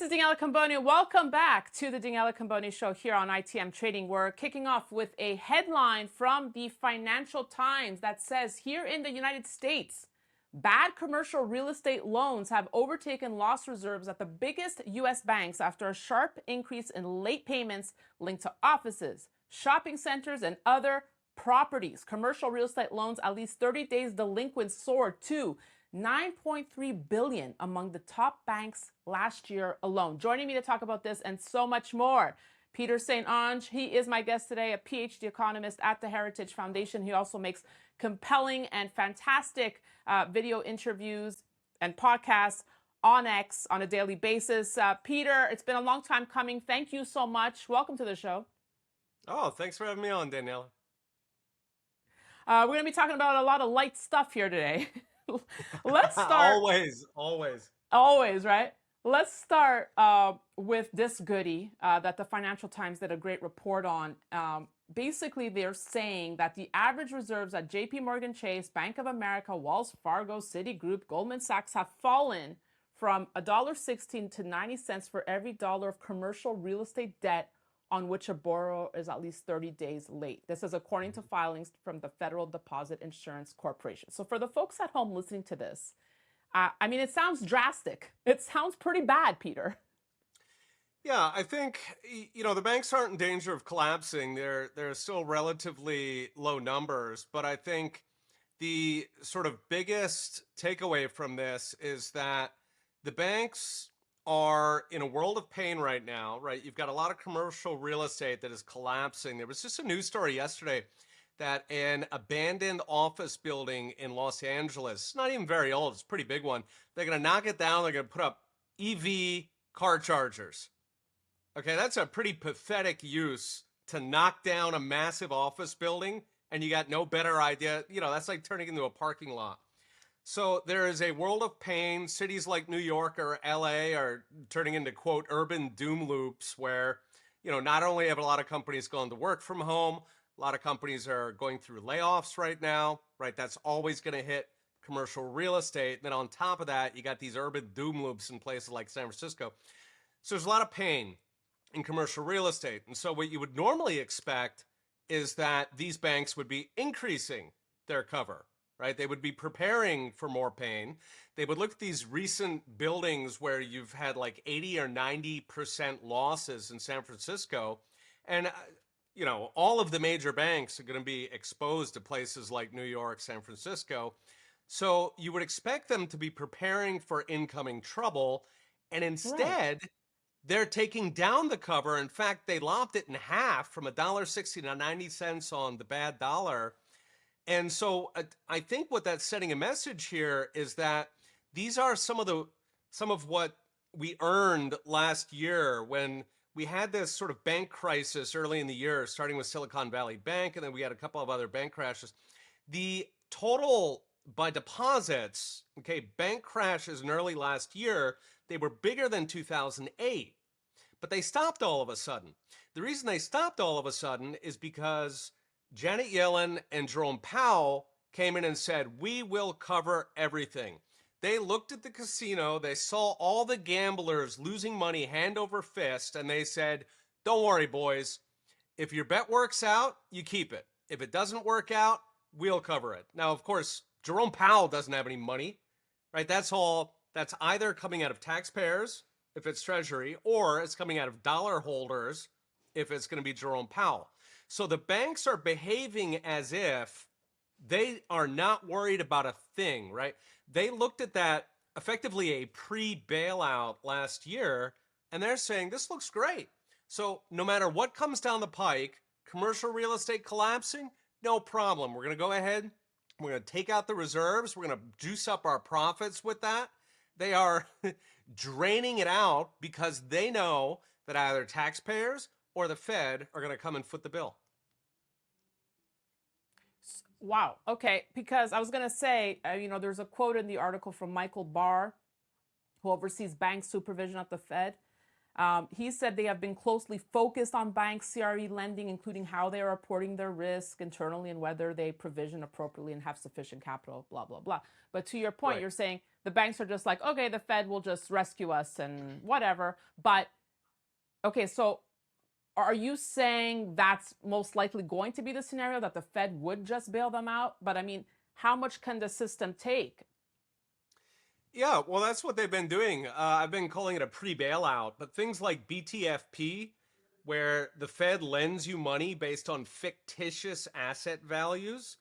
is Daniela Cambone. Welcome back to the Daniela Cambone Show here on ITM Trading. We're kicking off with a headline from the Financial Times that says here in the United States, bad commercial real estate loans have overtaken loss reserves at the biggest U.S. banks after a sharp increase in late payments linked to offices, shopping centers, and other properties. Commercial real estate loans at least 30 days delinquent soared to $9.3 billion among the top banks last year alone. Joining me to talk about this and so much more, Peter St Onge. He is my guest today, a Ph.D. economist at the Heritage Foundation. He also makes compelling and fantastic video interviews and podcasts on X on a daily basis. Peter, it's been a long time coming. Thank you so much. Welcome to the show. Oh, thanks for having me on, Daniela. We're going to be talking about a lot of light stuff here today. Let's start. Always, right? Let's start with this goodie that the Financial Times did a great report on. Basically, they're saying that the average reserves at JP Morgan Chase, Bank of America, Wells Fargo, Citigroup, Goldman Sachs have fallen from $1.16 to 90 cents for every dollar of commercial real estate debt on which a borrower is at least 30 days late. This is according to filings from the Federal Deposit Insurance Corporation. So for the folks at home listening to this, I mean, it sounds drastic. It sounds pretty bad, Peter. Yeah, I think, the banks aren't in danger of collapsing. They're still relatively low numbers. But I think the sort of biggest takeaway from this is that the banks are in a world of pain right now, right? You've got a lot of commercial real estate that is collapsing. There was just a news story yesterday that an abandoned office building in Los Angeles, not even very old, it's a pretty big one, they're going to knock it down, they're going to put up EV car chargers. Okay, that's a pretty pathetic use to knock down a massive office building and you got no better idea. That's like turning into a parking lot. So there is a world of pain. Cities like New York or LA are turning into, quote, urban doom loops where, not only have a lot of companies gone to work from home, a lot of companies are going through layoffs right now, right? That's always going to hit commercial real estate. Then on top of that, you got these urban doom loops in places like San Francisco. So there's a lot of pain in commercial real estate. And so what you would normally expect is that these banks would be increasing their cover. Right? They would be preparing for more pain. They would look at these recent buildings where you've had like 80 or 90% losses in San Francisco. And, all of the major banks are going to be exposed to places like New York, San Francisco. So you would expect them to be preparing for incoming trouble. And instead, they're taking down the cover. In fact, they lopped it in half from $1.60 to 90 cents on the bad dollar. And so I think what that's setting a message here is that these are some of what we earned last year when we had this sort of bank crisis early in the year, starting with Silicon Valley Bank, and then we had a couple of other bank crashes. The total by deposits, okay, bank crashes in early last year, they were bigger than 2008, but they stopped all of a sudden. The reason they stopped all of a sudden is because Janet Yellen and Jerome Powell came in and said, we will cover everything. They looked at the casino, they saw all the gamblers losing money hand over fist, and they said, don't worry, boys. If your bet works out, you keep it. If it doesn't work out, we'll cover it. Now, of course, Jerome Powell doesn't have any money, right? That's either coming out of taxpayers, if it's Treasury, or it's coming out of dollar holders, if it's going to be Jerome Powell. So the banks are behaving as if they are not worried about a thing, right? They looked at that effectively a pre-bailout last year, and they're saying this looks great. So no matter what comes down the pike, commercial real estate collapsing, no problem. We're going to go ahead. We're going to take out the reserves. We're going to juice up our profits with that. They are draining it out because they know that either taxpayers or the Fed are going to come and foot the bill. Wow. Okay. Because I was going to say, there's a quote in the article from Michael Barr, who oversees bank supervision at the Fed. He said they have been closely focused on bank CRE lending, including how they are reporting their risk internally and whether they provision appropriately and have sufficient capital, blah, blah, blah. But to your point, Right. you're saying the banks are just like, okay, the Fed will just rescue us and whatever. But, okay, so are you saying that's most likely going to be the scenario, that the Fed would just bail them out? But I mean, how much can the system take? Yeah, well, that's what they've been doing. I've been calling it a pre-bailout, but things like BTFP, where the Fed lends you money based on fictitious asset values.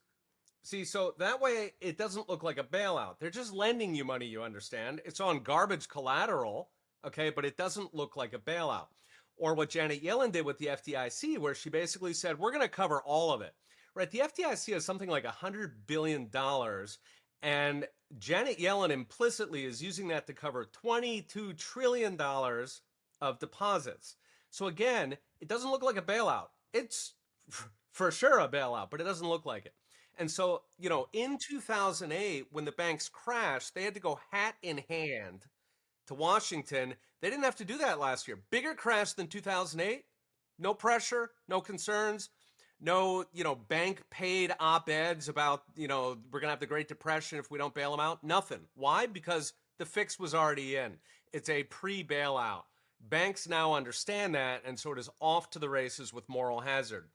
See, so that way it doesn't look like a bailout. They're just lending you money, you understand? It's on garbage collateral, okay, but it doesn't look like a bailout. Or what Janet Yellen did with the FDIC, where she basically said, we're going to cover all of it. Right? The FDIC has something like $100 billion, and Janet Yellen implicitly is using that to cover $22 trillion of deposits. So again, it doesn't look like a bailout. It's for sure a bailout, but it doesn't look like it. And so, in 2008, when the banks crashed, they had to go hat in hand to Washington. They didn't have to do that last year. Bigger crash than 2008. No pressure, no concerns, no, bank paid op-eds about, we're going to have the Great Depression if we don't bail them out. Nothing. Why? Because the fix was already in. It's a pre-bailout. Banks now understand that, and so it is off to the races with moral hazard.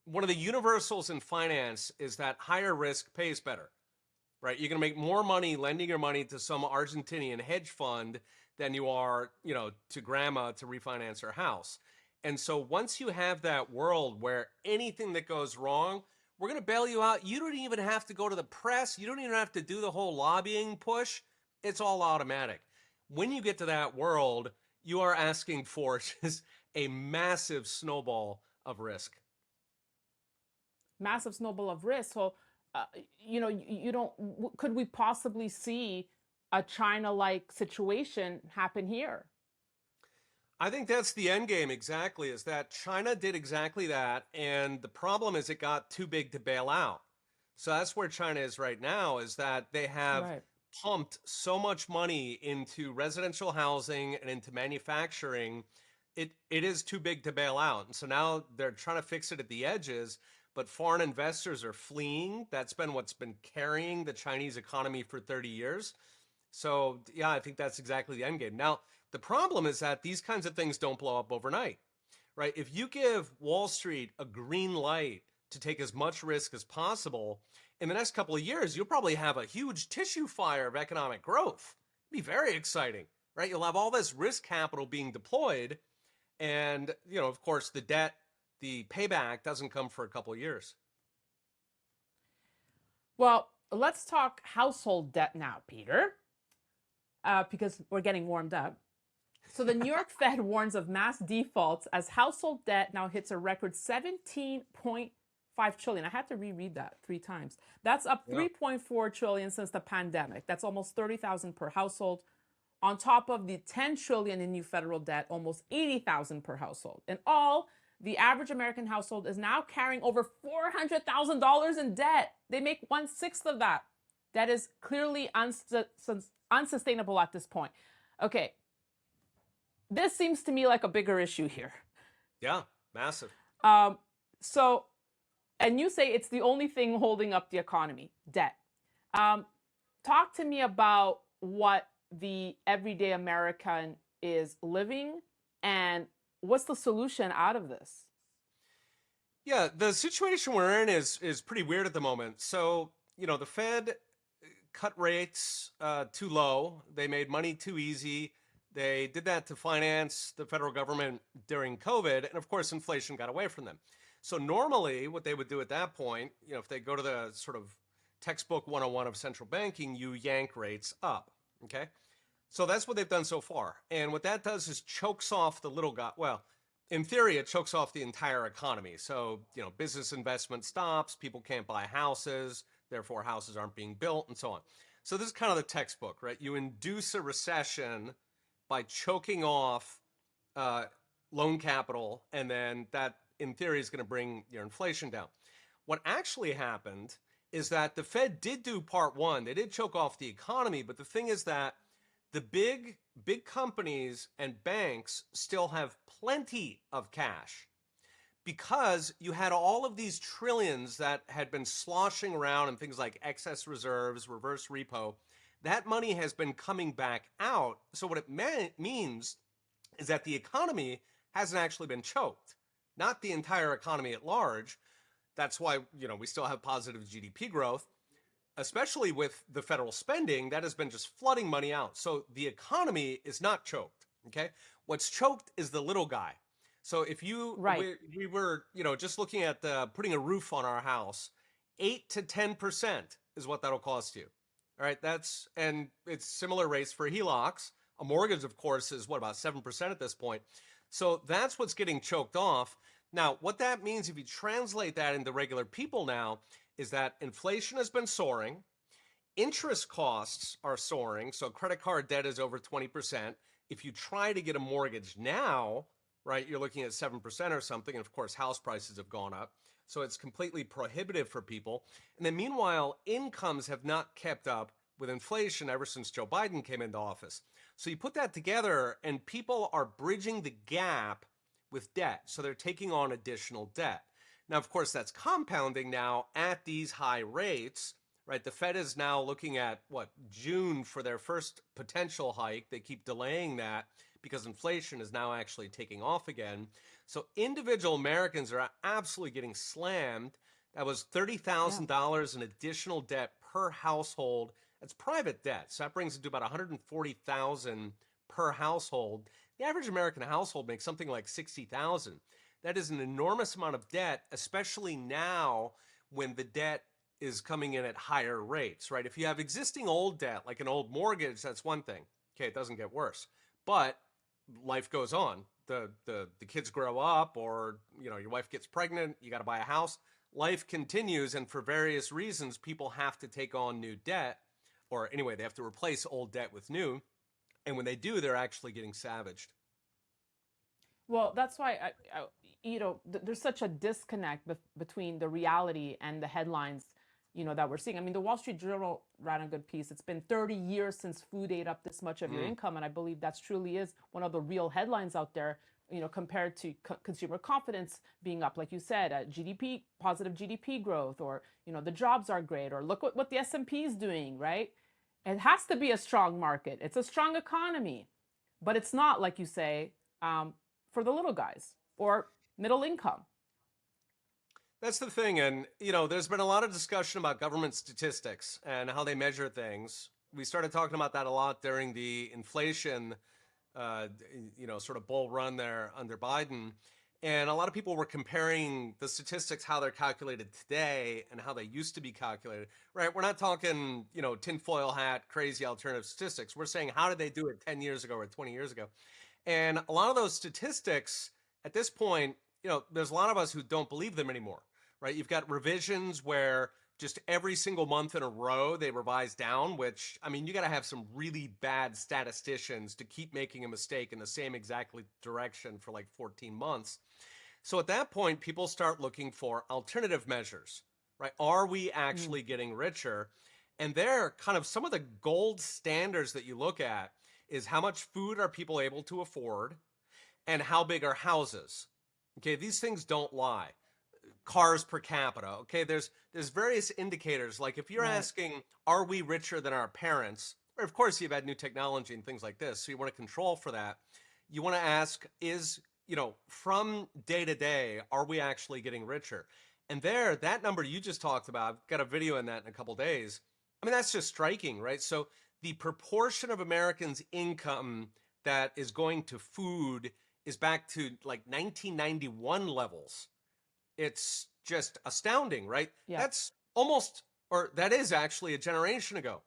One of the universals in finance is that higher risk pays better, right? You're going to make more money lending your money to some Argentinian hedge fund than you are, to grandma to refinance her house. And so once you have that world where anything that goes wrong, we're going to bail you out. You don't even have to go to the press. You don't even have to do the whole lobbying push. It's all automatic. When you get to that world, you are asking for just a massive snowball of risk. Massive snowball of risk. So, you don't, could we possibly see a China-like situation happen here? I think that's the end game exactly, is that China did exactly that. And the problem is it got too big to bail out. So that's where China is right now, is that they have Right. pumped so much money into residential housing and into manufacturing. It is too big to bail out. And so now they're trying to fix it at the edges, but foreign investors are fleeing. That's been what's been carrying the Chinese economy for 30 years. So, yeah, I think that's exactly the end game. Now, the problem is that these kinds of things don't blow up overnight, right? If you give Wall Street a green light to take as much risk as possible, in the next couple of years, you'll probably have a huge tissue fire of economic growth. It'd be very exciting, right? You'll have all this risk capital being deployed. And, of course, the payback doesn't come for a couple of years. Well, let's talk household debt now, Peter, because we're getting warmed up. So the New York Fed warns of mass defaults as household debt now hits a record 17.5 trillion. I had to reread that 3 times. That's up Yeah. 3.4 trillion since the pandemic. That's almost 30,000 per household. On top of the 10 trillion in new federal debt, almost 80,000 per household. In all, the average American household is now carrying over $400,000 in debt. They make 1/6 of that. That is clearly unsustainable at this point. Okay, this seems to me like a bigger issue here. Yeah, massive. So, and you say it's the only thing holding up the economy, debt. Talk to me about what the everyday American is living and what's the solution out of this? Yeah, the situation we're in is pretty weird at the moment. So, the Fed cut rates too low. They made money too easy. They did that to finance the federal government during COVID. And of course, inflation got away from them. So normally what they would do at that point, if they go to the sort of textbook 101 of central banking, you yank rates up. Okay. So that's what they've done so far. And what that does is chokes off the little guy. Well, in theory, it chokes off the entire economy. So, business investment stops, people can't buy houses, therefore houses aren't being built, and so on. So this is kind of the textbook, right? You induce a recession by choking off loan capital, and then that, in theory, is going to bring your inflation down. What actually happened is that the Fed did do part one. They did choke off the economy, but the thing is that The big companies and banks still have plenty of cash because you had all of these trillions that had been sloshing around in things like excess reserves, reverse repo. That money has been coming back out. So what it means is that the economy hasn't actually been choked, not the entire economy at large. That's why, we still have positive GDP growth, especially with the federal spending that has been just flooding money out. So the economy is not choked. Okay. What's choked is the little guy. So if Right. we were, just looking at putting a roof on our house, 8 to 10% is what that'll cost you. All right. And it's similar rates for HELOCs. A mortgage, of course, is what, about 7% at this point. So that's what's getting choked off. Now, what that means, if you translate that into regular people now, is that inflation has been soaring, interest costs are soaring, so credit card debt is over 20%. If you try to get a mortgage now, right, you're looking at 7% or something, and of course, house prices have gone up. So it's completely prohibitive for people. And then meanwhile, incomes have not kept up with inflation ever since Joe Biden came into office. So you put that together, and people are bridging the gap with debt. So they're taking on additional debt. Now, of course, that's compounding now at these high rates, right? The Fed is now looking at June for their first potential hike. They keep delaying that because inflation is now actually taking off again. So individual Americans are absolutely getting slammed. That was Yeah. $30,000 in additional debt per household. That's private debt. So that brings it to about $140,000 per household. The average American household makes something like $60,000. That is an enormous amount of debt, especially now when the debt is coming in at higher rates, right? If you have existing old debt, like an old mortgage, that's one thing. Okay, it doesn't get worse. But life goes on. The kids grow up, or your wife gets pregnant, you got to buy a house. Life continues, and for various reasons, people have to take on new debt, or anyway, they have to replace old debt with new. And when they do, they're actually getting savaged. Well, that's why there's such a disconnect between the reality and the headlines, that we're seeing. I mean, the Wall Street Journal ran a good piece. It's been 30 years since food ate up this much of your Mm. income, and I believe that's truly is one of the real headlines out there. Compared to consumer confidence being up, like you said, GDP, positive GDP growth, or the jobs are great, or look what the S&P is doing, right? It has to be a strong market. It's a strong economy, but it's not, like you say, um, for the little guys or middle income. That's the thing. And, there's been a lot of discussion about government statistics and how they measure things. We started talking about that a lot during the inflation, uh, sort of bull run there under Biden. And a lot of people were comparing the statistics, how they're calculated today and how they used to be calculated, right? We're not talking, tinfoil hat, crazy alternative statistics. We're saying, how did they do it 10 years ago or 20 years ago? And a lot of those statistics at this point, there's a lot of us who don't believe them anymore, right? You've got revisions where just every single month in a row they revise down, which, I mean, you got to have some really bad statisticians to keep making a mistake in the same exactly direction for like 14 months. So at that point, people start looking for alternative measures, right? Are we Mm. actually getting richer? And they're kind of some of the gold standards that you look at is how much food are people able to afford and how big are houses. Okay, these things don't lie. Cars per capita. Okay, there's various indicators. Like if you're Right. asking, are we richer than our parents? Or of course you've had new technology and things like this, so you want to control for that. You want to ask, is from day to day, are we actually getting richer? And there, that number you just talked about, I've got a video in that in a couple days. I mean, that's just striking, right? So the proportion of Americans' income that is going to food is back to like 1991 levels. It's just astounding, right? Yeah. That's almost, or that is actually a generation ago.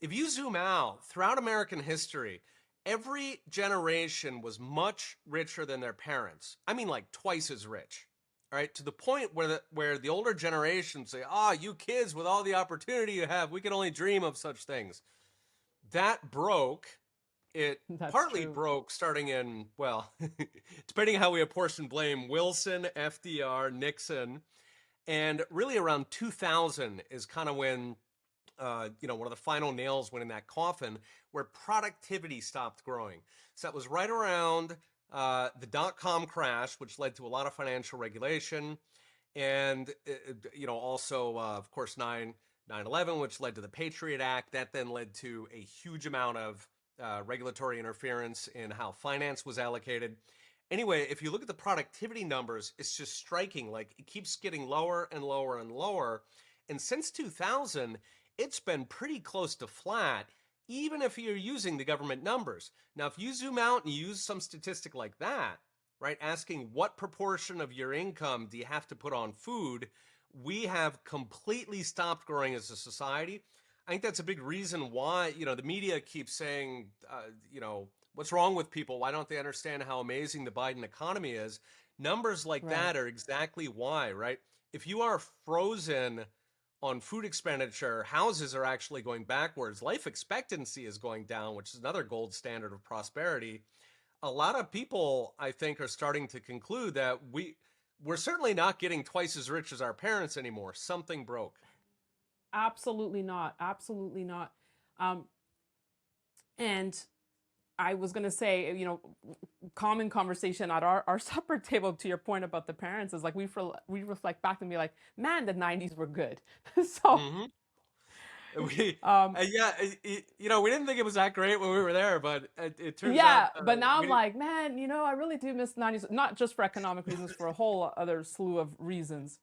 If you zoom out throughout American history, every generation was much richer than their parents. I mean, like twice as rich. All right, to the point where the older generations say, "Ah, you kids with all the opportunity you have, we can only dream of such things." That broke. It That's partly true. broke starting in, well, depending on how we apportion blame, Wilson, FDR, Nixon, and really around 2000 is kind of when one of the final nails went in that coffin, where productivity stopped growing. So that was right around the dot-com crash, which led to a lot of financial regulation, and also of course 9/11, which led to the Patriot Act. That then led to a huge amount of regulatory interference in how finance was allocated. Anyway, if you look at the productivity numbers, it's just striking. Like, it keeps getting lower and lower and lower. And since 2000, it's been pretty close to flat, even if you're using the government numbers. Now, if you zoom out and use some statistic like that, right, asking what proportion of your income do you have to put on food, we have completely stopped growing as a society. I think that's a big reason why, the media keeps saying, what's wrong with people? Why don't they understand how amazing the Biden economy is? Numbers like Right. that are exactly why, right? If you are frozen on food expenditure, houses are actually going backwards. Life expectancy is going down, which is another gold standard of prosperity. A lot of people, I think, are starting to conclude that we're certainly not getting twice as rich as our parents anymore. Something broke. Absolutely not. Absolutely not. Um, and I was going to say, common conversation at our supper table, to your point about the parents, is like we reflect back and be like, man, the 90s were good. So, Hmm. We, um, yeah, we didn't think it was that great when we were there, but it turns out yeah, but now we I'm didn't. like, man, I really do miss the 90s, not just for economic reasons, for a whole other slew of reasons.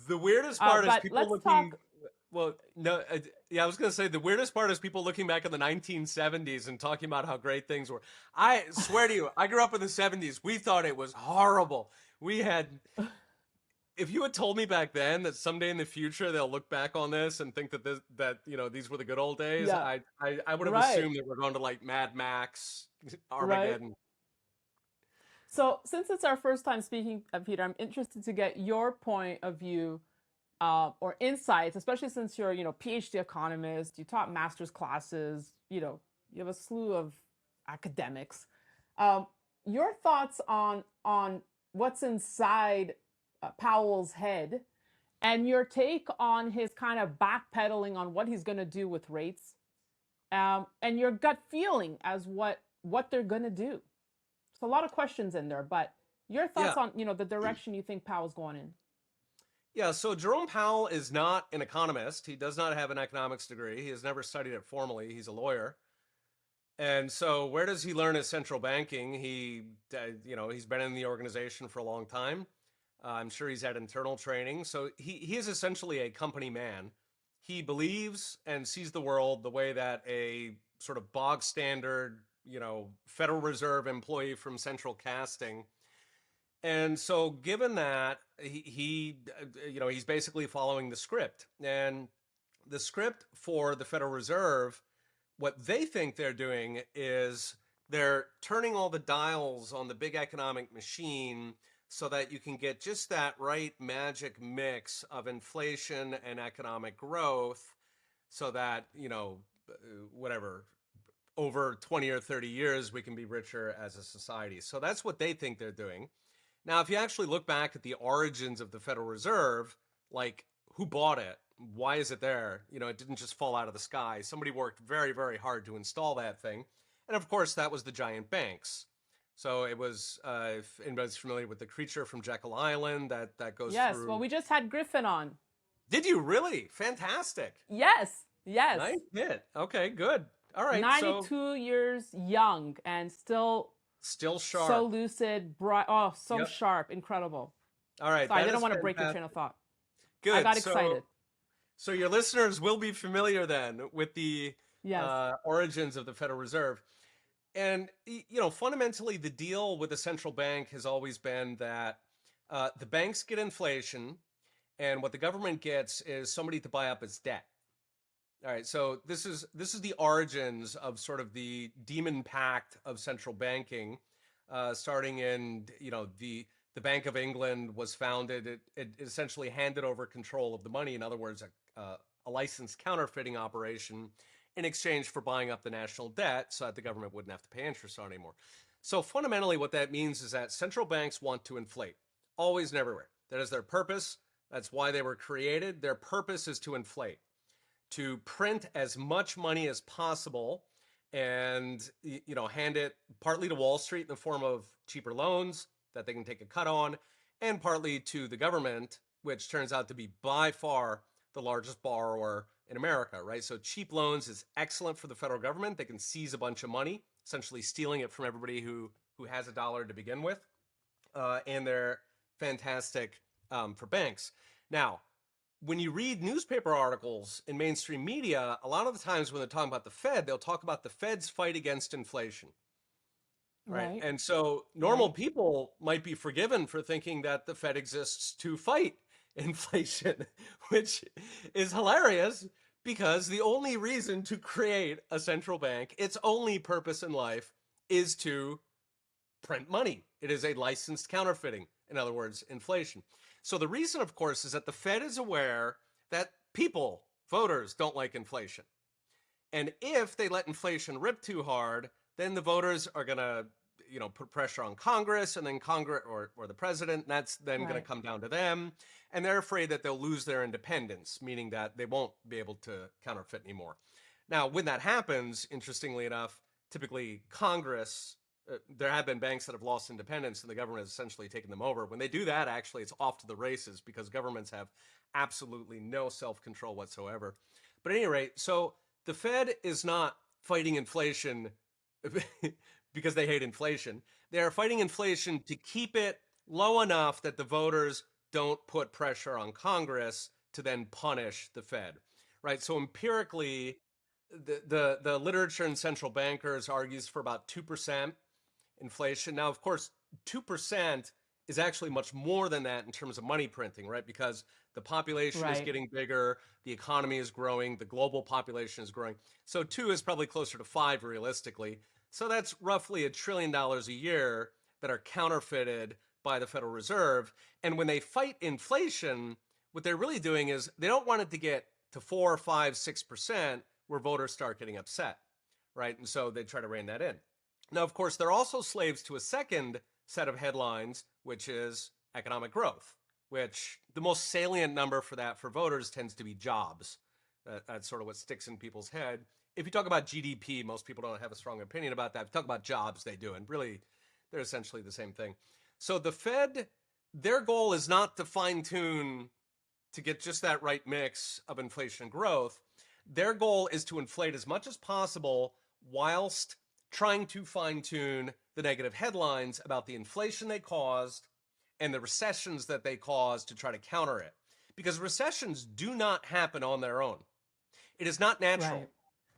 The weirdest part is But people let's looking. talk. Well, no, yeah, I was going to say the weirdest part is people looking back in the 1970s and talking about how great things were. I swear to you, I grew up in the 70s. We thought it was horrible. We had, if you had told me back then that someday in the future they'll look back on this and think that these were the good old days, Yeah, I would have right, assumed that we're going to like Mad Max, right. Armageddon. So, since it's our first time speaking, Peter, I'm interested to get your point of view or insights, especially since you're, PhD economist, you taught master's classes, you have a slew of academics. Um, your thoughts on what's inside Powell's head, and your take on his kind of backpedaling on what he's going to do with rates, and your gut feeling as what they're going to do. So a lot of questions in there, but your Yeah. thoughts on the direction you think Powell's going in. Yeah, so Jerome Powell is not an economist. He does not have an economics degree. He has never studied it formally. He's a lawyer. And so where does he learn his central banking? He's been in the organization for a long time. I'm sure he's had internal training. So he is essentially a company man. He believes and sees the world the way that a sort of bog standard, Federal Reserve employee from central casting. And so given that he's basically following the script. And the script for the Federal Reserve, what they think they're doing is they're turning all the dials on the big economic machine so that you can get just that right magic mix of inflation and economic growth, so that, whatever, over 20 or 30 years, we can be richer as a society. So that's what they think they're doing. Now, if you actually look back at the origins of the Federal Reserve, like, who bought it? Why is it there? It didn't just fall out of the sky. Somebody worked very, very hard to install that thing. And of course, that was the giant banks. So it was, if anybody's familiar with the creature from Jekyll Island, that goes Yes, well, through. we just had Griffin on. Did you really? Fantastic. Yes, yes. Nice hit. Okay, good. All right. So 92 years young and still still so sharp. lucid, bright, oh, so Yep. sharp, incredible. All right. So I That didn't is want to break your train of fantastic. thought. I Good. got So excited. So your listeners will be familiar then with the Yes. origins of the Federal Reserve. And, fundamentally, the deal with the central bank has always been that the banks get inflation, and what the government gets is somebody to buy up its debt. All right, so this is the origins of sort of the demon pact of central banking, starting in the Bank of England was founded. It essentially handed over control of the money. In other words, a licensed counterfeiting operation in exchange for buying up the national debt, so that the government wouldn't have to pay interest on it anymore. So fundamentally, what that means is that central banks want to inflate, always and everywhere. That is their purpose. That's why they were created. Their purpose is to inflate. to print as much money as possible and hand it partly to Wall Street in the form of cheaper loans that they can take a cut on, and partly to the government, which turns out to be by far the largest borrower in America, right? So cheap loans is excellent for the federal government. They can seize a bunch of money, essentially stealing it from everybody who has a dollar to begin with, and they're fantastic for banks. Now, when you read newspaper articles in mainstream media, a lot of the times when they're talking about the Fed, they'll talk about the Fed's fight against inflation, right? Right. And so normal Right. people might be forgiven for thinking that the Fed exists to fight inflation, which is hilarious because the only reason to create a central bank, its only purpose in life, is to print money. It is a licensed counterfeiting, in other words, inflation. So the reason, of course, is that the Fed is aware that people, voters, don't like inflation. And if they let inflation rip too hard, then the voters are going to, put pressure on Congress, and then Congress or the president, and that's then going to Right. come down to them. And they're afraid that they'll lose their independence, meaning that they won't be able to counterfeit anymore. Now, when that happens, interestingly enough, typically Congress, there have been banks that have lost independence and the government has essentially taken them over. When they do that, actually, it's off to the races because governments have absolutely no self-control whatsoever. But at any rate, so the Fed is not fighting inflation because they hate inflation. They are fighting inflation to keep it low enough that the voters don't put pressure on Congress to then punish the Fed, right? So empirically, the literature and central bankers argues for about 2% inflation. Now, of course, 2% is actually much more than that in terms of money printing, right? Because the population is Right. getting bigger, the economy is growing, the global population is growing. So 2 is probably closer to 5 realistically. So that's roughly $1 trillion a year that are counterfeited by the Federal Reserve. And when they fight inflation, what they're really doing is they don't want it to get to 4, 5, 6% where voters start getting upset, right? And so they try to rein that in. Now, of course, they're also slaves to a second set of headlines, which is economic growth, which the most salient number for that for voters tends to be jobs. That's sort of what sticks in people's head. If you talk about GDP, most people don't have a strong opinion about that. If you talk about jobs, they do. And really, they're essentially the same thing. So the Fed, their goal is not to fine tune to get just that right mix of inflation and growth. Their goal is to inflate as much as possible whilst trying to fine tune the negative headlines about the inflation they caused and the recessions that they caused to try to counter it. Because recessions do not happen on their own. It is not natural. Right.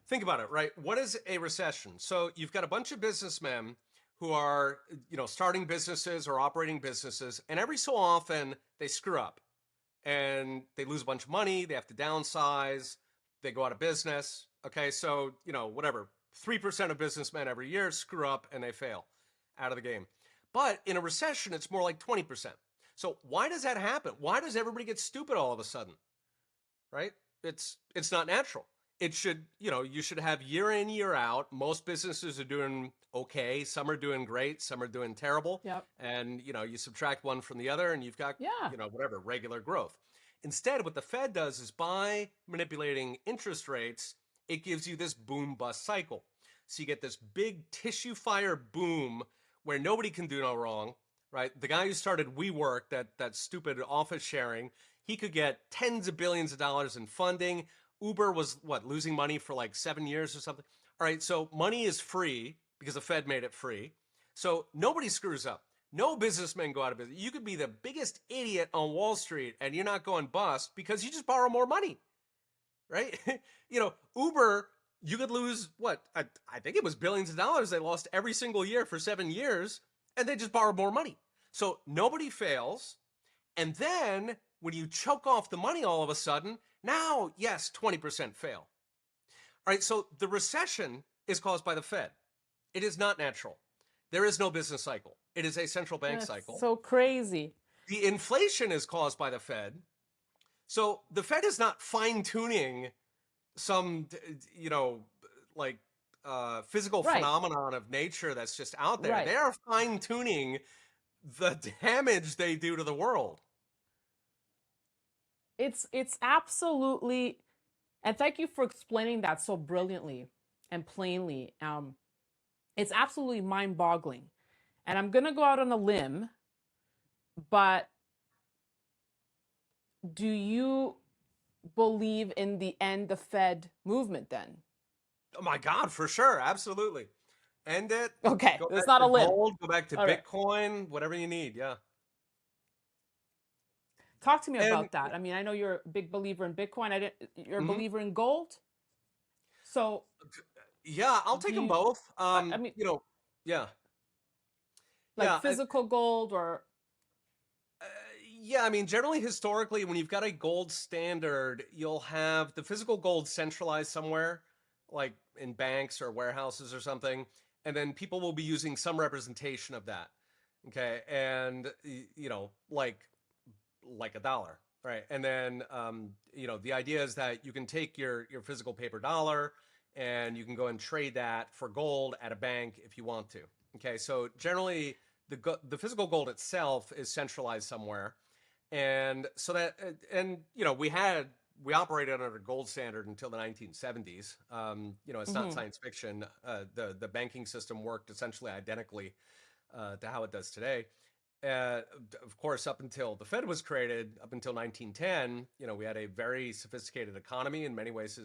Think about it, right? What is a recession? So you've got a bunch of businessmen who are, starting businesses or operating businesses, and every so often they screw up and they lose a bunch of money, they have to downsize, they go out of business. Okay, so, whatever, 3% of businessmen every year screw up and they fail out of the game. But in a recession, it's more like 20%. So why does that happen? Why does everybody get stupid all of a sudden? Right? It's not natural. It should, you should have year in, year out. Most businesses are doing okay. Some are doing great. Some are doing terrible. Yep. And, you subtract one from the other and you've got, Yeah. whatever, regular growth. Instead, what the Fed does is by manipulating interest rates, it gives you this boom bust cycle. So you get this big tissue fire boom where nobody can do no wrong, right? The guy who started WeWork, that stupid office sharing, he could get tens of billions of dollars in funding. Uber was losing money for like 7 years or something. All right, so money is free because the Fed made it free. So nobody screws up. No businessmen go out of business. You could be the biggest idiot on Wall Street and you're not going bust because you just borrow more money, right? Uber, you could lose I think it was billions of dollars they lost every single year for 7 years, and they just borrowed more money. So nobody fails. And then when you choke off the money all of a sudden, now, yes, 20% fail. All right, so the recession is caused by the Fed. It is not natural. There is no business cycle. It is a central bank That's cycle. so crazy. The inflation is caused by the Fed. So the Fed is not fine-tuning some, physical Right. phenomenon of nature that's just out there. Right. They are fine-tuning the damage they do to the world. It's absolutely And thank you for explaining that so brilliantly and plainly. It's absolutely mind boggling. And I'm going to go out on a limb, but do you believe in the end the Fed movement then? Oh my God, for sure, absolutely. End it. Okay, Go it's back not to a limb. gold. Go back to All right. Bitcoin. Whatever you need. Yeah. Talk to me And about that. I mean, I know you're a big believer in Bitcoin. You're a mhm. believer in gold. So Yeah, I'll do take them you, both. I mean, Yeah, like yeah. physical gold or, Uh, yeah, I mean, generally, historically, when you've got a gold standard, you'll have the physical gold centralized somewhere, like in banks or warehouses or something, and then people will be using some representation of that. Okay, and like a dollar, right? And then the idea is that you can take your physical paper dollar and you can go and trade that for gold at a bank if you want to. Okay, so generally the physical gold itself is centralized somewhere, and so that and we operated under a gold standard until the 1970s. It's not mhm. science fiction. The banking system worked essentially identically to how it does today. Uh, of course, up until the Fed was created, up until 1910, we had a very sophisticated economy. In many ways,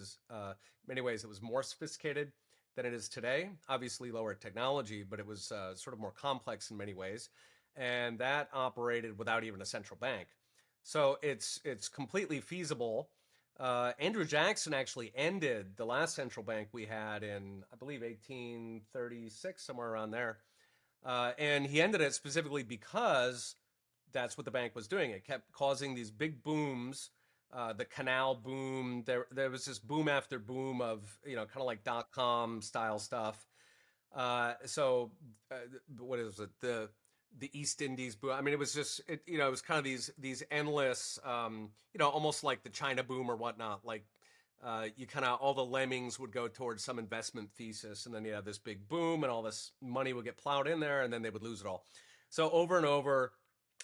it was more sophisticated than it is today. Obviously, lower technology, but it was sort of more complex in many ways, and that operated without even a central bank. So it's completely feasible. Andrew Jackson actually ended the last central bank we had in, I believe, 1836, somewhere around there. And he ended it specifically because that's what the bank was doing. It kept causing these big booms. The canal boom. There was this boom after boom of kind of like .com style stuff. So what is it? The East Indies boom. I mean, it was just it was kind of these endless almost like the China boom or whatnot. Like you kind of all the lemmings would go towards some investment thesis, and then you have this big boom, and all this money would get plowed in there, and then they would lose it all. So over and over,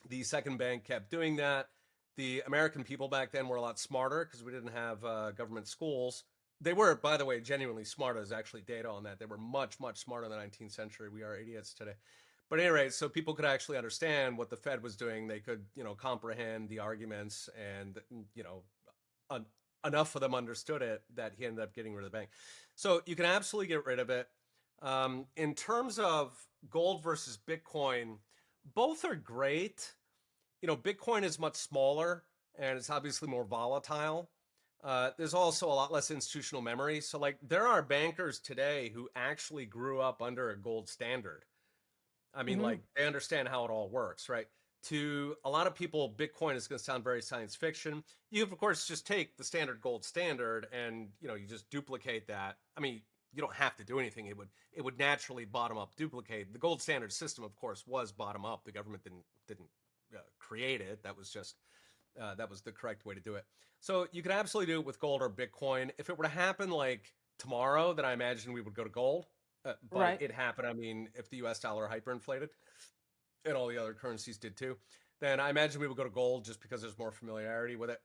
the second bank kept doing that. The American people back then were a lot smarter because we didn't have government schools. They were, by the way, genuinely smart. There's actually data on that. They were much, much smarter in the 19th century. We are idiots today. But at any rate, so people could actually understand what the Fed was doing. They could, comprehend the arguments, and un- enough of them understood it that he ended up getting rid of the bank. So you can absolutely get rid of it. In terms of gold versus Bitcoin, both are great. Bitcoin is much smaller and it's obviously more volatile. There's also a lot less institutional memory. So, like, there are bankers today who actually grew up under a gold standard. I mean, Mhm. like, they understand how it all works, right? To a lot of people, Bitcoin is going to sound very science fiction. You, of course, just take the standard gold standard and you just duplicate that. I mean, you don't have to do anything. It would naturally bottom up duplicate. The gold standard system, of course, was bottom up. The government didn't create it. That was the correct way to do it. So you could absolutely do it with gold or Bitcoin. If it were to happen like tomorrow, then I imagine we would go to gold. But Right. it happened. I mean, if the U.S. dollar hyperinflated and all the other currencies did too, then I imagine we would go to gold just because there's more familiarity with it.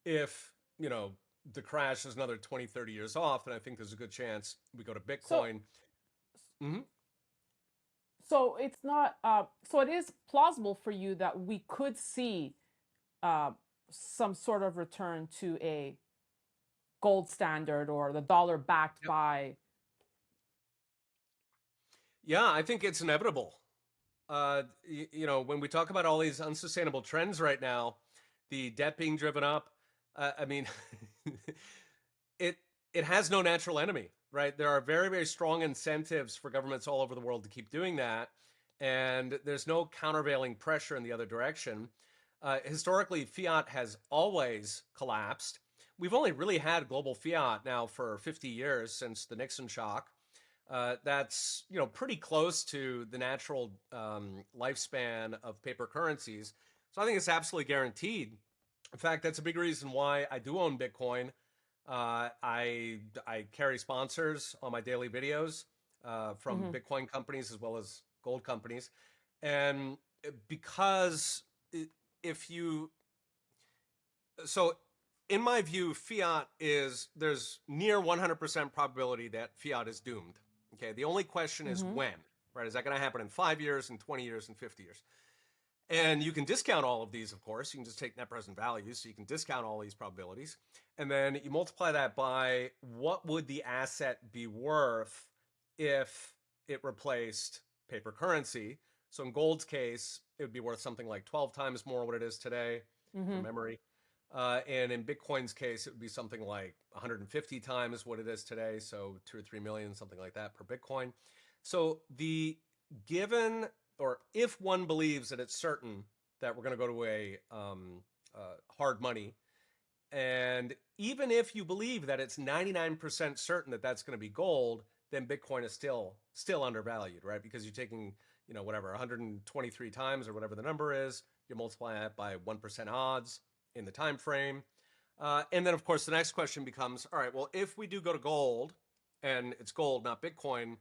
If the crash is another 20, 30 years off, then I think there's a good chance we go to So Bitcoin. Mm-hmm. so it's not so it is plausible for you that we could see uh, some sort of return to a gold standard or the dollar backed Yep. by. Yeah, I think it's inevitable. When we talk about all these unsustainable trends right now, the debt being driven up, I mean, it it has no natural enemy, right? There are very, very strong incentives for governments all over the world to keep doing that, and there's no countervailing pressure in the other direction. Historically, fiat has always collapsed. We've only really had global fiat now for 50 years since the Nixon shock. That's pretty close to the natural lifespan of paper currencies. So I think it's absolutely guaranteed. In fact, that's a big reason why I do own Bitcoin. I carry sponsors on my daily videos from Mhm. Bitcoin companies as well as gold companies, and because if you so in my view, there's near 100% probability that fiat is doomed. Okay, the only question is Mm-hmm. when, right? Is that going to happen in 5 years, in 20 years, in 50 years? And you can discount all of these, of course. You can just take net present value, so you can discount all these probabilities. And then you multiply that by what would the asset be worth if it replaced paper currency. So in gold's case, it would be worth something like 12 times more what it is today, Mm-hmm. from memory. And in Bitcoin's case, it would be something like 150 times what it is today, so 2 or 3 million, something like that per Bitcoin. So the given, or if one believes that it's certain that we're going to go to a hard money, and even if you believe that it's 99% certain that that's going to be gold, then Bitcoin is still undervalued, right? Because you're taking, whatever, 123 times or whatever the number is, you're multiplying that by 1% odds in the time frame. And then, of course, the next question becomes, all right, well, if we do go to gold, and it's gold, not Bitcoin,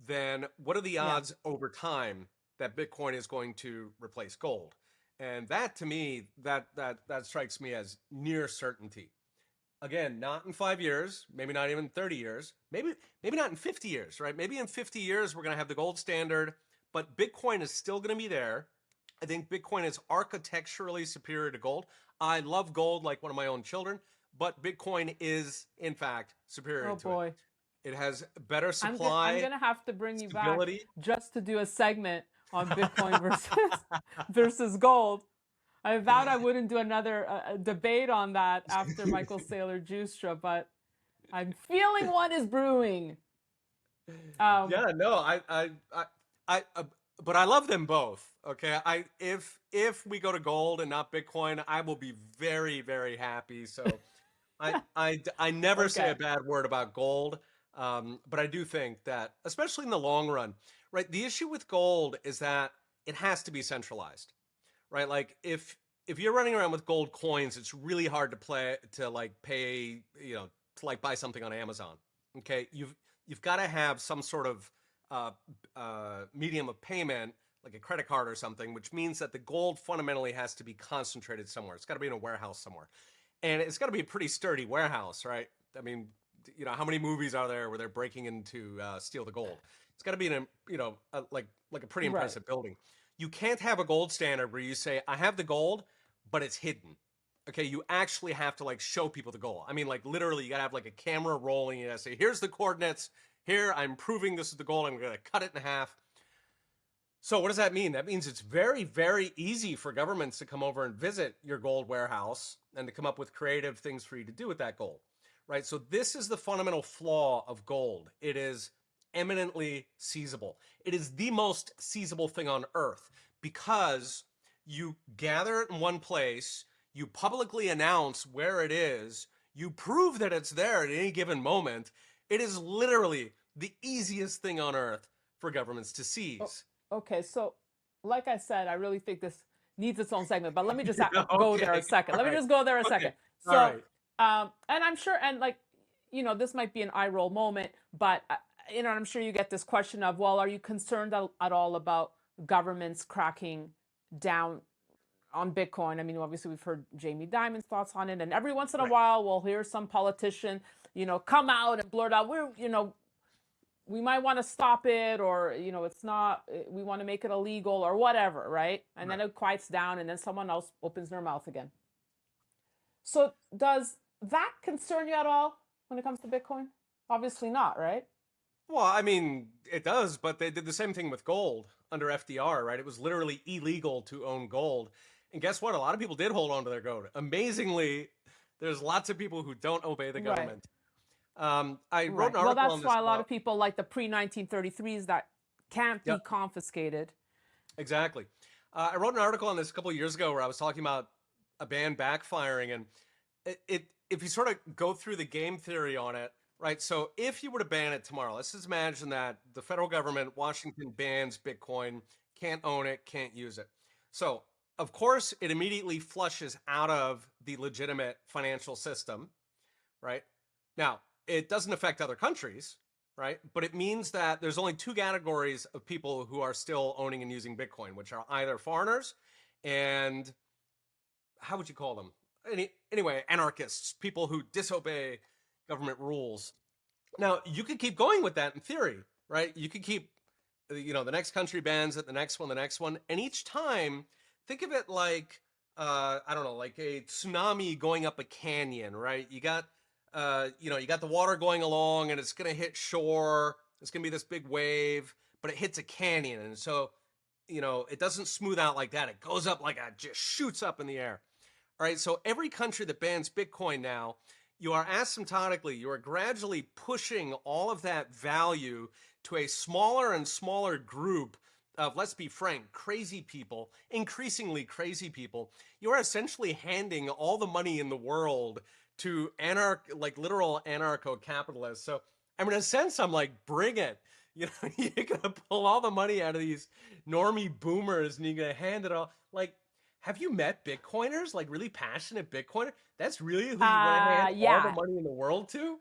then what are the Yeah. odds over time that Bitcoin is going to replace gold? And that, to me, that strikes me as near certainty. Again, not in 5 years, maybe not even 30 years, maybe not in 50 years, right? Maybe in 50 years we're going to have the gold standard, but Bitcoin is still going to be there. I think Bitcoin is architecturally superior to gold. I love gold like one of my own children, but Bitcoin is in fact superior Oh to it. boy. It has better I'm supply, gonna have to bring you back stability. just to do a segment on Bitcoin versus gold. I vowed I wouldn't do another debate on that after Michael Saylor Justra, but I'm feeling one is brewing. Yeah, no, but I love them both. Okay, if we go to gold and not Bitcoin, I will be very, very happy. So I never say Okay. a bad word about gold, but I do think that, especially in the long run, right? The issue with gold is that it has to be centralized, right? Like if you're running around with gold coins, it's really hard to like pay, to like buy something on Amazon. Okay, you've got to have some sort of medium of payment, like a credit card or something, which means that the gold fundamentally has to be concentrated somewhere. It's got to be in a warehouse somewhere, and it's got to be a pretty sturdy warehouse, right? I mean, how many movies are there where they're breaking into steal the gold? It's got to be in like a pretty Right. impressive building. You can't have a gold standard where you say, I have the gold, but it's hidden. Okay, you actually have to like show people the gold. I mean, like literally, you gotta have like a camera rolling. You gotta say, here's the coordinates. Here, I'm proving this is the gold. I'm gonna cut it in half. So what does that mean? That means it's very, very easy for governments to come over and visit your gold warehouse and to come up with creative things for you to do with that gold, right? So this is the fundamental flaw of gold. It is eminently seizable. It is the most seizable thing on earth because you gather it in one place, you publicly announce where it is, you prove that it's there at any given moment. It is literally the easiest thing on earth for governments to Oh, seize. okay. So, like I said, I really think this needs its own segment, but let me just go there a Okay. second. All Let me right. just go there a Okay. second. All So, right. and I'm sure, and like, this might be an eye roll moment, but, I'm sure you get this question of, well, are you concerned at all about governments cracking down on Bitcoin? I mean, obviously, we've heard Jamie Dimon's thoughts on it, and every once in a Right. while, we'll hear some politician, come out and blurt out, we might want to stop it, or it's not, we want to make it illegal or whatever, right? And then Right. it quiets down, and then someone else opens their mouth again. So does that concern you at all when it comes to Bitcoin? Obviously not, right? Well, I mean, it does, but they did the same thing with gold under FDR, right? It was literally illegal to own gold. And guess what? A lot of people did hold on to their gold. Amazingly, there's lots of people who don't obey the Right. government. I wrote Right. an Well, article on that's this why a lot about, of people like the pre-1933s that can't yeah, be confiscated. exactly. I wrote an article on this a couple of years ago where I was talking about a ban backfiring, and if you sort of go through the game theory on it, right? So if you were to ban it tomorrow, let's just imagine that the federal government, Washington, bans Bitcoin, can't own it, can't use it. So of course, it immediately flushes out of the legitimate financial system, right? Now, it doesn't affect other countries, right? But it means that there's only two categories of people who are still owning and using Bitcoin, which are either foreigners and how would you call them? anyway, anarchists, people who disobey government rules. Now, you could keep going with that in theory, right? You could keep, the next country bans it, the next one, the next one. And each time, think of it like, I don't know, like a tsunami going up a canyon, right? You got the water going along and it's going to hit shore. It's going to be this big wave, but it hits a canyon. And so, it doesn't smooth out like that. It goes up like just shoots up in the air. All right. So every country that bans Bitcoin now, you are asymptotically, you are gradually pushing all of that value to a smaller and smaller group of, let's be frank, crazy people, increasingly crazy people. You are essentially handing all the money in the world to literal anarcho-capitalists. So, I mean, in a sense, I'm like, bring it. You're gonna pull all the money out of these normie boomers, and you're gonna hand it all. Like, have you met Bitcoiners? Like, really passionate Bitcoiners? That's really who you want to hand all the Yeah, money in the world to?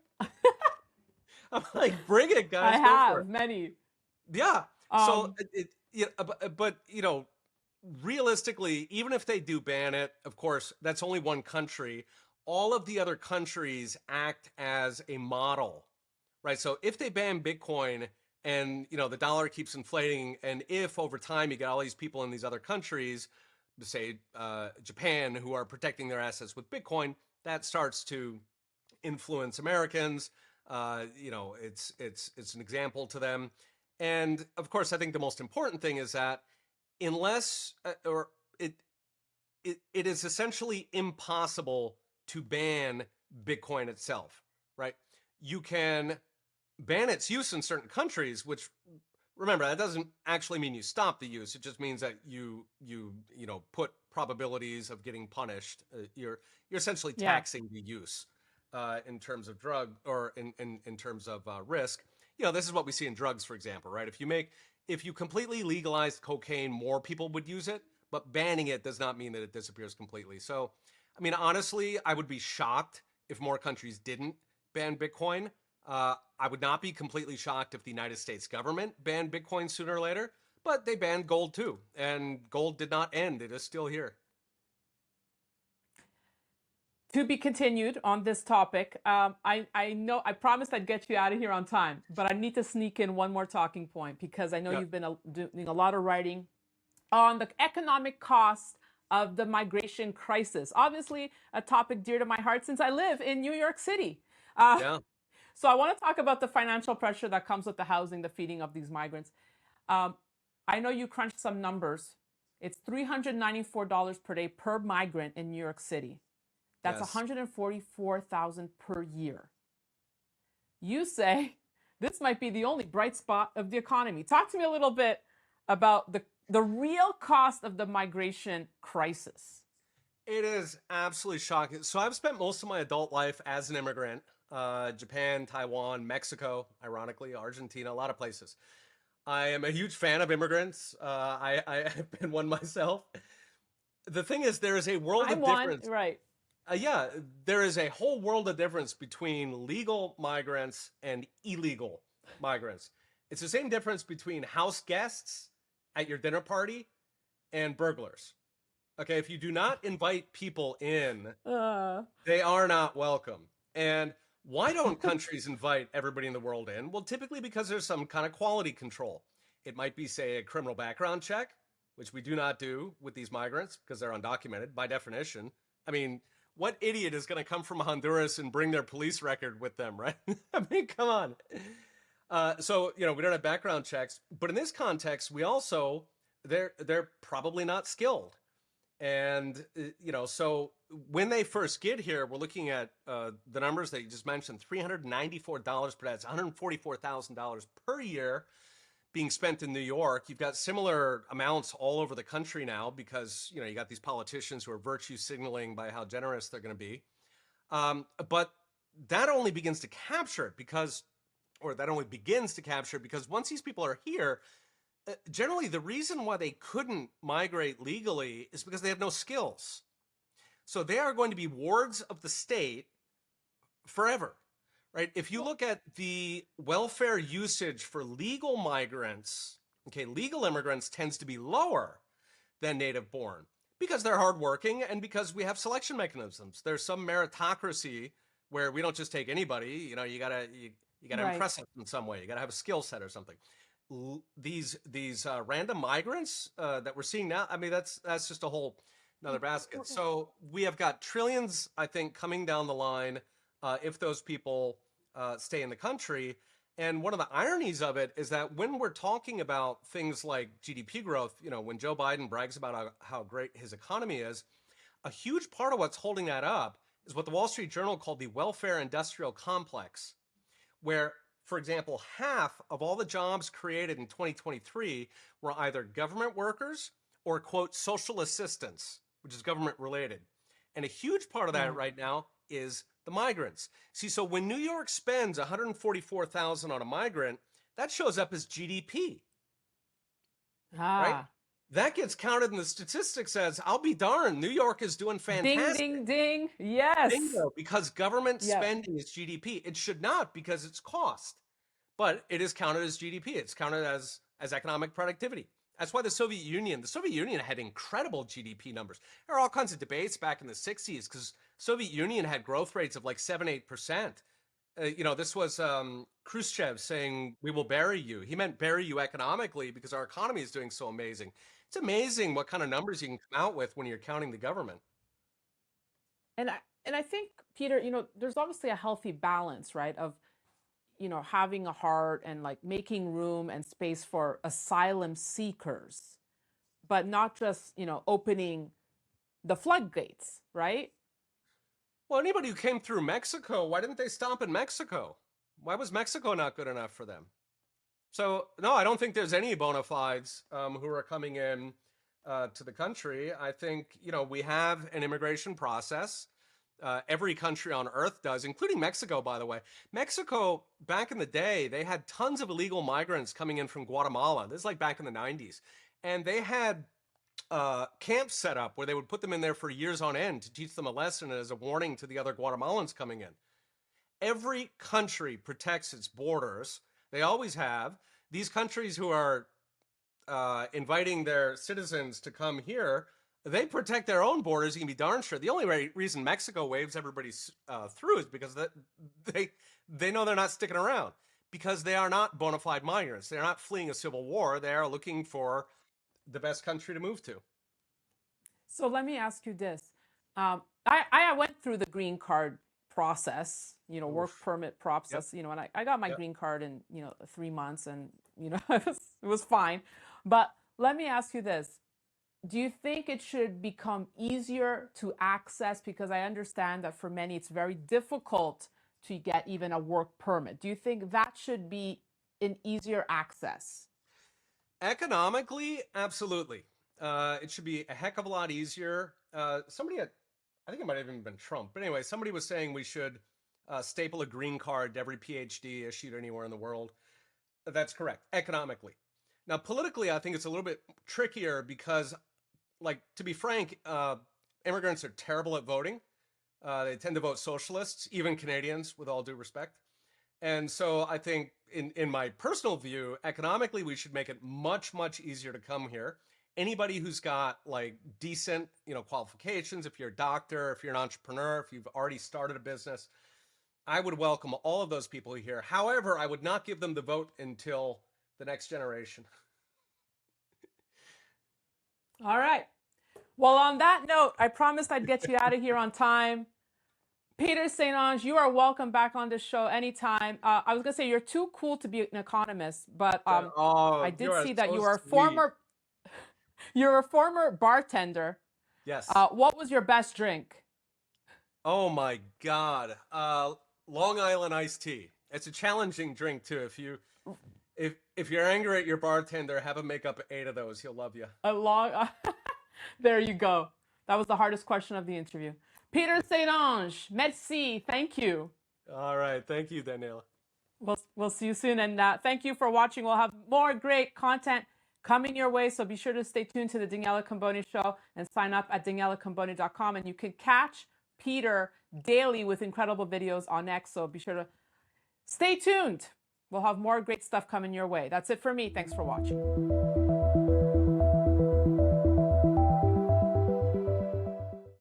I'm like, bring it, I guys, go for it. have many. Yeah. So, Um, but realistically, even if they do ban it, of course, that's only one country. All of the other countries act as a model, right? So if they ban Bitcoin and the dollar keeps inflating, and if over time you get all these people in these other countries, say Japan, who are protecting their assets with Bitcoin, that starts to influence Americans. It's an example to them, and of course, I think the most important thing is that unless or it is essentially impossible to ban Bitcoin itself, right? You can ban its use in certain countries, which, remember, that doesn't actually mean you stop the use. It just means that you put probabilities of getting punished. You're essentially yeah. taxing the use in terms of drug, or in terms of risk. This is what we see in drugs, for example, right? If you completely legalized cocaine, more people would use it, but banning it does not mean that it disappears completely. So, I mean, honestly, I would be shocked if more countries didn't ban Bitcoin. I would not be completely shocked if the United States government banned Bitcoin sooner or later, but they banned gold too, and gold did not end. It is still here. To be continued on this topic. I know I promised I'd get you out of here on time, but I need to sneak in one more talking point because I know Yep. you've been doing a lot of writing on the economic cost of the migration crisis. Obviously, a topic dear to my heart since I live in New York City. Uh, Yeah. so I want to talk about the financial pressure that comes with the housing, the feeding of these migrants. Um, I know you crunched some numbers. It's $394 per day per migrant in New York City. That's Yes. 144,000 per year. You say this might be the only bright spot of the economy. Talk to me a little bit about the real cost of the migration crisis. It is absolutely shocking. So I've spent most of my adult life as an immigrant. Japan, Taiwan, Mexico, ironically, Argentina, a lot of places. I am a huge fan of immigrants. I have been one myself. The thing is, there is a world I'm of one, difference. right? Yeah, there is a whole world of difference between legal migrants and illegal migrants. It's the same difference between house guests at your dinner party and burglars. Okay, if you do not invite people in, Uh, they are not welcome. And why don't countries invite everybody in the world in? Well, typically because there's some kind of quality control. It might be, say, a criminal background check, which we do not do with these migrants because they're undocumented by definition. I mean, what idiot is going to come from Honduras and bring their police record with them, right? I mean, come on. So we don't have background checks, but in this context, we also they're probably not skilled. And so when they first get here, we're looking at the numbers that you just mentioned: $394 per day. That's $144,000 per year being spent in New York. You've got similar amounts all over the country now because you got these politicians who are virtue signaling by how generous they're going to be. But that only begins to capture it because once these people are here, generally the reason why they couldn't migrate legally is because they have no skills. So they are going to be wards of the state forever, right? If you look at the welfare usage for legal migrants, okay, legal immigrants tends to be lower than native born. Because they're hardworking and because we have selection mechanisms. There's some meritocracy where we don't just take anybody. You gotta Right. impress us in some way. You gotta have a skill set or something. These random migrants that we're seeing now. I mean, that's just a whole another basket. So we have got trillions, I think, coming down the line if those people stay in the country. And one of the ironies of it is that when we're talking about things like GDP growth, when Joe Biden brags about how great his economy is, a huge part of what's holding that up is what the Wall Street Journal called the welfare industrial complex, where, for example, half of all the jobs created in 2023 were either government workers or, quote, social assistants, which is government related. And a huge part of that right now is the migrants. See, so when New York spends 144,000 on a migrant, that shows up as GDP, right? That gets counted in the statistics as, I'll be darned, New York is doing fantastic. Ding, ding, ding. Yes. Bingo, because government spending is GDP. It should not, because it's cost, but it is counted as GDP. It's counted as economic productivity. That's why the Soviet Union had incredible GDP numbers. There are all kinds of debates back in the 60s because Soviet Union had growth rates of like 7-8%. This was Khrushchev saying, "We will bury you." He meant bury you economically because our economy is doing so amazing. It's amazing what kind of numbers you can come out with when you're counting the government. And I think, Peter, there's obviously a healthy balance, right, of having a heart and like making room and space for asylum seekers, but not just, opening the floodgates, right? Well, anybody who came through Mexico, why didn't they stop in Mexico? Why was Mexico not good enough for them? So, no, I don't think there's any bona fides who are coming in to the country. I think, we have an immigration process. Every country on earth does, including Mexico, by the way. Mexico, back in the day, they had tons of illegal migrants coming in from Guatemala. This is like back in the 90s. And they had camps set up where they would put them in there for years on end to teach them a lesson as a warning to the other Guatemalans coming in. Every country protects its borders. They always have. These countries who are inviting their citizens to come here, they protect their own borders. You can be darn sure. The only reason Mexico waves everybody through is because they know they're not sticking around, because they are not bona fide migrants. They're not fleeing a civil war. They are looking for the best country to move to. So let me ask you this. I went through the green card process, work permit process, and I got my green card in, 3 months, and, it was fine. But let me ask you this. Do you think it should become easier to access? Because I understand that for many, it's very difficult to get even a work permit. Do you think that should be an easier access? Economically, absolutely. It should be a heck of a lot easier. I think it might have even been Trump, but anyway, somebody was saying we should staple a green card to every PhD issued anywhere in the world. That's correct, economically. Now, politically, I think it's a little bit trickier because, like, to be frank, immigrants are terrible at voting. They tend to vote socialists, even Canadians, with all due respect. And so I think, in my personal view, economically, we should make it much, much easier to come here. Anybody who's got like decent, qualifications, if you're a doctor, if you're an entrepreneur, if you've already started a business, I would welcome all of those people here. However, I would not give them the vote until the next generation. All right. Well, on that note, I promised I'd get you out of here on time. Peter St Onge, you are welcome back on this show anytime. I was gonna say you're too cool to be an economist, but I did see that you are a former bartender. Yes. What was your best drink? Oh my God, Long Island iced tea. It's a challenging drink too. If you're angry at your bartender, have him make up 8 of those. He'll love you. There you go. That was the hardest question of the interview. Peter St Onge, merci, thank you. All right, thank you, Daniela. We'll see you soon, and thank you for watching. We'll have more great content coming your way, so be sure to stay tuned to the Daniela Cambone Show and sign up at danielacambone.com, and you can catch Peter daily with incredible videos on X, so be sure to stay tuned. We'll have more great stuff coming your way. That's it for me. Thanks for watching.